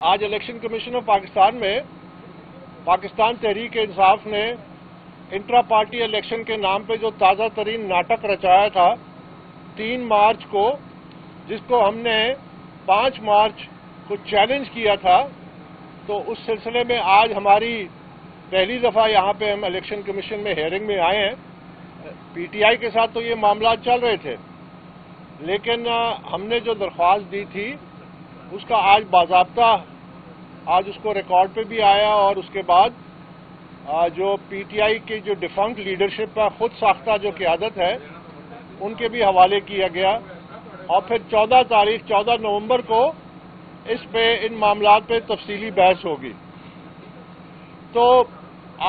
آج election commission of Pakistan میں پاکستان تحریک انصاف نے انٹرا پارٹی الیکشن کے نام پہ جو تازہ ترین ناٹک رچایا تھا 3 مارچ کو، جس کو ہم نے 5 مارچ کو چیلنج کیا تھا، تو اس سلسلے میں آج ہماری پہلی دفعہ یہاں پہ ہم الیکشن کمیشن میں ہیئرنگ میں آئے ہیں۔ پی ٹی آئی کے ساتھ تو یہ معاملات چل رہے تھے، لیکن ہم نے جو درخواست دی تھی اس کا آج باضابطہ آج اس کو ریکارڈ پہ بھی آیا، اور اس کے بعد جو پی ٹی آئی کی جو ڈیفنکٹ لیڈرشپ ہے، خود ساختہ جو قیادت ہے، ان کے بھی حوالے کیا گیا، اور پھر 14 نومبر کو اس پہ ان معاملات پہ تفصیلی بحث ہوگی۔ تو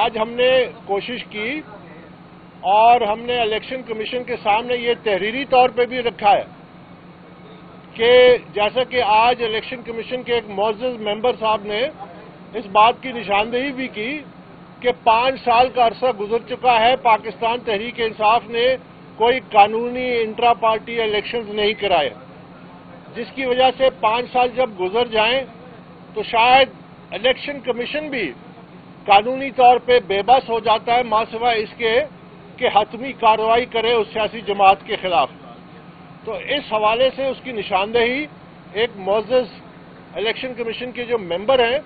آج ہم نے کوشش کی اور ہم نے الیکشن کمیشن کے سامنے یہ تحریری طور پہ بھی رکھا ہے کہ جیسا کہ آج الیکشن کمیشن کے ایک معزز ممبر صاحب نے اس بات کی نشاندہی بھی کی کہ 5 سال کا عرصہ گزر چکا ہے، پاکستان تحریک انصاف نے کوئی قانونی انٹرا پارٹی الیکشنز نہیں کرائے، جس کی وجہ سے 5 سال جب گزر جائیں تو شاید الیکشن کمیشن بھی قانونی طور پہ بے بس ہو جاتا ہے، ماں سوائے اس کے کہ حتمی کارروائی کرے اس سیاسی جماعت کے خلاف۔ تو اس حوالے سے اس کی نشاندہی ایک معزز الیکشن کمیشن کے جو ممبر ہیں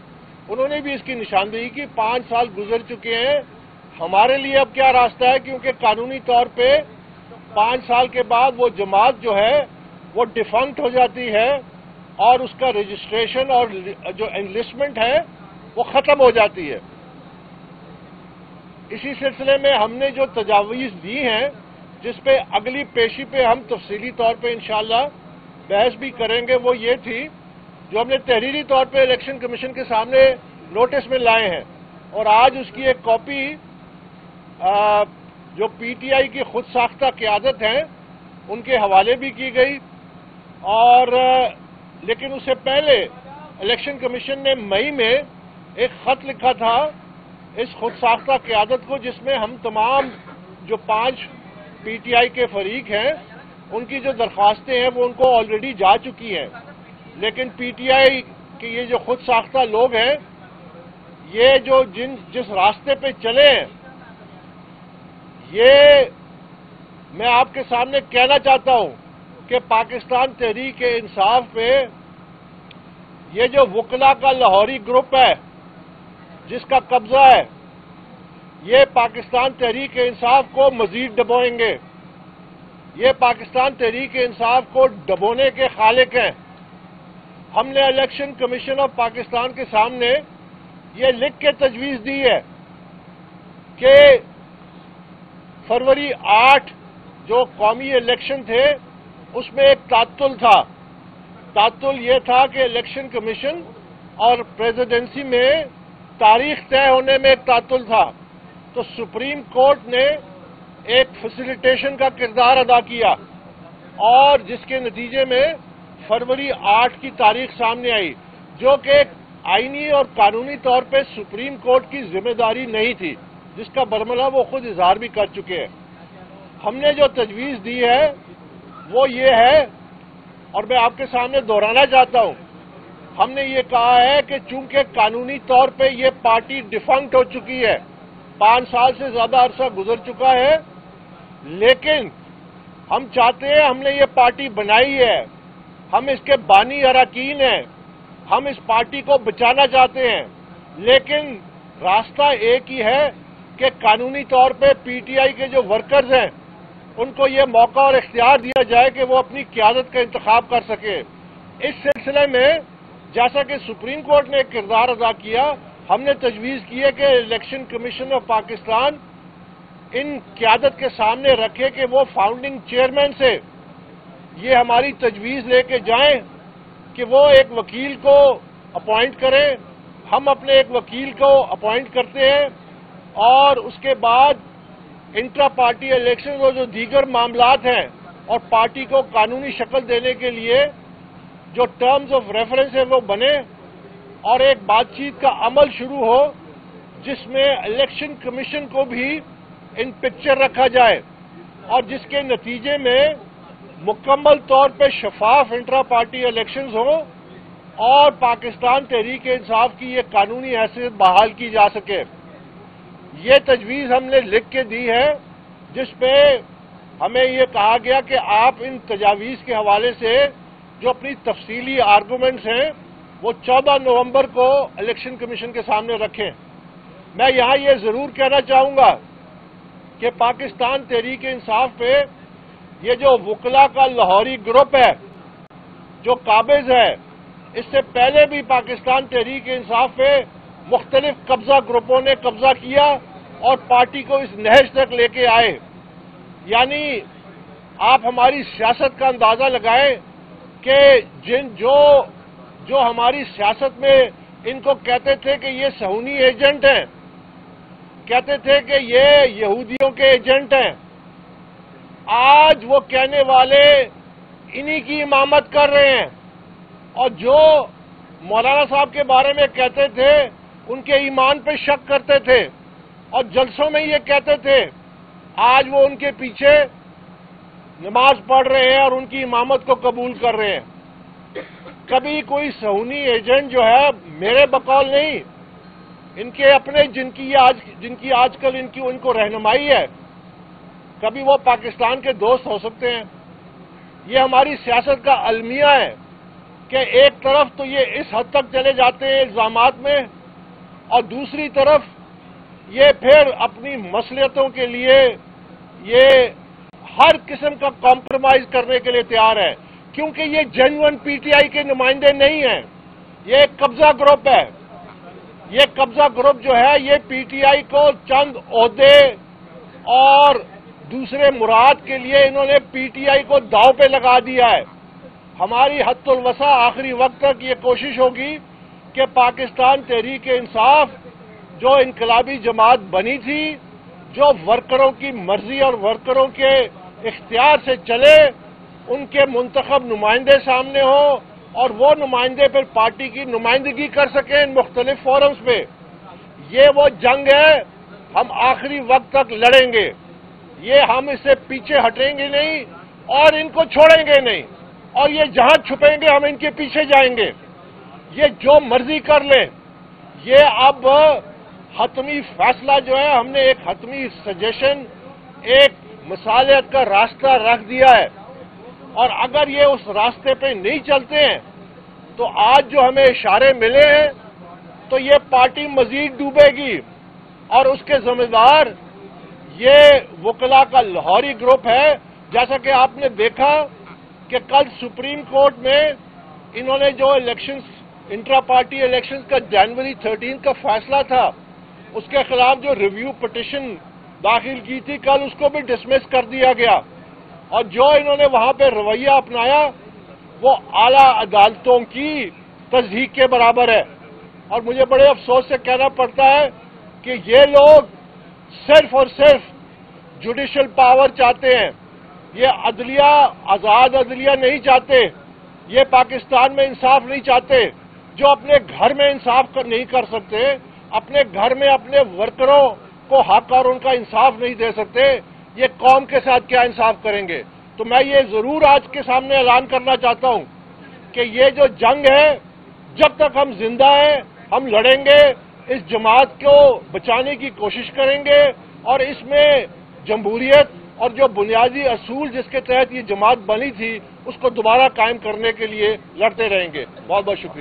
انہوں نے بھی اس کی نشاندہی کی۔ 5 سال گزر چکے ہیں، ہمارے لیے اب کیا راستہ ہے، کیونکہ قانونی طور پہ 5 سال کے بعد وہ جماعت جو ہے وہ ڈیفنکٹ ہو جاتی ہے اور اس کا رجسٹریشن اور جو انلسٹمنٹ ہے وہ ختم ہو جاتی ہے۔ اسی سلسلے میں ہم نے جو تجاویز دی ہیں، جس پہ اگلی پیشی پہ ہم تفصیلی طور پہ انشاءاللہ بحث بھی کریں گے، وہ یہ تھی جو ہم نے تحریری طور پہ الیکشن کمیشن کے سامنے نوٹس میں لائے ہیں، اور آج اس کی ایک کاپی جو پی ٹی آئی کی خود ساختہ قیادت ہیں ان کے حوالے بھی کی گئی، اور لیکن اس سے پہلے الیکشن کمیشن نے مئی میں ایک خط لکھا تھا اس خود ساختہ قیادت کو، جس میں ہم تمام جو 5 پی ٹی آئی کے فریق ہیں ان کی جو درخواستیں ہیں وہ ان کو آلریڈی جا چکی ہیں، لیکن پی ٹی آئی کے یہ جو خود ساختہ لوگ ہیں، یہ جو جس راستے پہ چلے ہیں، یہ میں آپ کے سامنے کہنا چاہتا ہوں کہ پاکستان تحریک انصاف پہ یہ جو وکلا کا لاہوری گروپ ہے جس کا قبضہ ہے، یہ پاکستان تحریک انصاف کو مزید ڈبوئیں گے، یہ پاکستان تحریک انصاف کو ڈبونے کے خالق ہیں۔ ہم نے الیکشن کمیشن آف پاکستان کے سامنے یہ لکھ کے تجویز دی ہے کہ فروری 8 جو قومی الیکشن تھے اس میں ایک تعطل تھا۔ تعطل یہ تھا کہ الیکشن کمیشن اور پریزیڈنسی میں تاریخ طے ہونے میں ایک تعطل تھا، تو سپریم کورٹ نے ایک فیسیلیٹیشن کا کردار ادا کیا، اور جس کے نتیجے میں فروری 8 کی تاریخ سامنے آئی، جو کہ ایک آئینی اور قانونی طور پہ سپریم کورٹ کی ذمہ داری نہیں تھی، جس کا برملا وہ خود اظہار بھی کر چکے ہیں۔ ہم نے جو تجویز دی ہے وہ یہ ہے، اور میں آپ کے سامنے دہرانا چاہتا ہوں، ہم نے یہ کہا ہے کہ چونکہ قانونی طور پہ یہ پارٹی ڈیفنکٹ ہو چکی ہے، 5 سال سے زیادہ عرصہ گزر چکا ہے، لیکن ہم چاہتے ہیں، ہم نے یہ پارٹی بنائی ہے، ہم اس کے بانی اراکین ہیں، ہم اس پارٹی کو بچانا چاہتے ہیں، لیکن راستہ ایک ہی ہے کہ قانونی طور پہ پی ٹی آئی کے جو ورکرز ہیں ان کو یہ موقع اور اختیار دیا جائے کہ وہ اپنی قیادت کا انتخاب کر سکے۔ اس سلسلے میں جیسا کہ سپریم کورٹ نے ایک کردار ادا کیا، ہم نے تجویز کی ہے کہ الیکشن کمیشن آف پاکستان ان قیادت کے سامنے رکھے کہ وہ فاؤنڈنگ چیئرمین سے یہ ہماری تجویز لے کے جائیں کہ وہ ایک وکیل کو اپوائنٹ کریں، ہم اپنے ایک وکیل کو اپوائنٹ کرتے ہیں، اور اس کے بعد انٹرا پارٹی الیکشن اور جو دیگر معاملات ہیں اور پارٹی کو قانونی شکل دینے کے لیے جو ٹرمز آف ریفرنس ہے وہ بنے، اور ایک بات چیت کا عمل شروع ہو جس میں الیکشن کمیشن کو بھی ان پکچر رکھا جائے، اور جس کے نتیجے میں مکمل طور پہ شفاف انٹرا پارٹی الیکشنز ہوں، اور پاکستان تحریک انصاف کی یہ قانونی حیثیت بحال کی جا سکے۔ یہ تجویز ہم نے لکھ کے دی ہے، جس پہ ہمیں یہ کہا گیا کہ آپ ان تجاویز کے حوالے سے جو اپنی تفصیلی آرگومنٹس ہیں وہ 14 نومبر کو الیکشن کمیشن کے سامنے رکھیں۔ میں یہاں یہ ضرور کہنا چاہوں گا کہ پاکستان تحریک انصاف پہ یہ جو وکلا کا لاہوری گروپ ہے جو قابض ہے، اس سے پہلے بھی پاکستان تحریک انصاف پہ مختلف قبضہ گروپوں نے قبضہ کیا اور پارٹی کو اس نہج تک لے کے آئے۔ یعنی آپ ہماری سیاست کا اندازہ لگائیں کہ جو ہماری سیاست میں ان کو کہتے تھے کہ یہ صہیونی ایجنٹ ہیں، کہتے تھے کہ یہ یہودیوں کے ایجنٹ ہیں، آج وہ کہنے والے انہی کی امامت کر رہے ہیں، اور جو مولانا صاحب کے بارے میں کہتے تھے ان کے ایمان پہ شک کرتے تھے اور جلسوں میں یہ کہتے تھے، آج وہ ان کے پیچھے نماز پڑھ رہے ہیں اور ان کی امامت کو قبول کر رہے ہیں۔ کبھی کوئی صہیونی ایجنٹ جو ہے میرے بقول نہیں، ان کے اپنے جن کی آج کل ان کو رہنمائی ہے، کبھی وہ پاکستان کے دوست ہو سکتے ہیں۔ یہ ہماری سیاست کا المیہ ہے کہ ایک طرف تو یہ اس حد تک چلے جاتے ہیں الزامات میں، اور دوسری طرف یہ پھر اپنی مصلحتوں کے لیے یہ ہر قسم کا کمپرومائز کرنے کے لیے تیار ہے، کیونکہ یہ جینوئن پی ٹی آئی کے نمائندے نہیں ہیں، یہ ایک قبضہ گروپ ہے۔ یہ قبضہ گروپ جو ہے یہ پی ٹی آئی کو چند عہدے اور دوسرے مراد کے لیے انہوں نے پی ٹی آئی کو داؤ پہ لگا دیا ہے۔ ہماری حد الوسع آخری وقت تک یہ کوشش ہوگی کہ پاکستان تحریک انصاف جو انقلابی جماعت بنی تھی، جو ورکروں کی مرضی اور ورکروں کے اختیار سے چلے، ان کے منتخب نمائندے سامنے ہوں اور وہ نمائندے پھر پارٹی کی نمائندگی کر سکیں ان مختلف فورمز پہ۔ یہ وہ جنگ ہے، ہم آخری وقت تک لڑیں گے، یہ ہم اس سے پیچھے ہٹیں گے نہیں اور ان کو چھوڑیں گے نہیں، اور یہ جہاں چھپیں گے ہم ان کے پیچھے جائیں گے۔ یہ جو مرضی کر لیں، یہ اب حتمی فیصلہ جو ہے ہم نے ایک حتمی سجیشن، ایک مصالحت کا راستہ رکھ دیا ہے، اور اگر یہ اس راستے پہ نہیں چلتے ہیں تو آج جو ہمیں اشارے ملے ہیں تو یہ پارٹی مزید ڈوبے گی، اور اس کے ذمہ دار یہ وکلا کا لاہوری گروپ ہے۔ جیسا کہ آپ نے دیکھا کہ کل سپریم کورٹ میں انہوں نے جو الیکشنز انٹرا پارٹی الیکشنز کا جنوری 13 کا فیصلہ تھا، اس کے خلاف جو ریویو پٹیشن داخل کی تھی کل، اس کو بھی ڈسمس کر دیا گیا، اور جو انہوں نے وہاں پہ رویہ اپنایا وہ اعلیٰ عدالتوں کی تصدیق کے برابر ہے۔ اور مجھے بڑے افسوس سے کہنا پڑتا ہے کہ یہ لوگ صرف اور صرف جوڈیشل پاور چاہتے ہیں، یہ عدلیہ، آزاد عدلیہ نہیں چاہتے، یہ پاکستان میں انصاف نہیں چاہتے۔ جو اپنے گھر میں انصاف نہیں کر سکتے، اپنے گھر میں اپنے ورکروں کو حق اور ان کا انصاف نہیں دے سکتے، یہ قوم کے ساتھ کیا انصاف کریں گے؟ تو میں یہ ضرور آج کے سامنے اعلان کرنا چاہتا ہوں کہ یہ جو جنگ ہے، جب تک ہم زندہ ہیں ہم لڑیں گے، اس جماعت کو بچانے کی کوشش کریں گے، اور اس میں جمہوریت اور جو بنیادی اصول جس کے تحت یہ جماعت بنی تھی اس کو دوبارہ قائم کرنے کے لیے لڑتے رہیں گے۔ بہت بہت شکریہ۔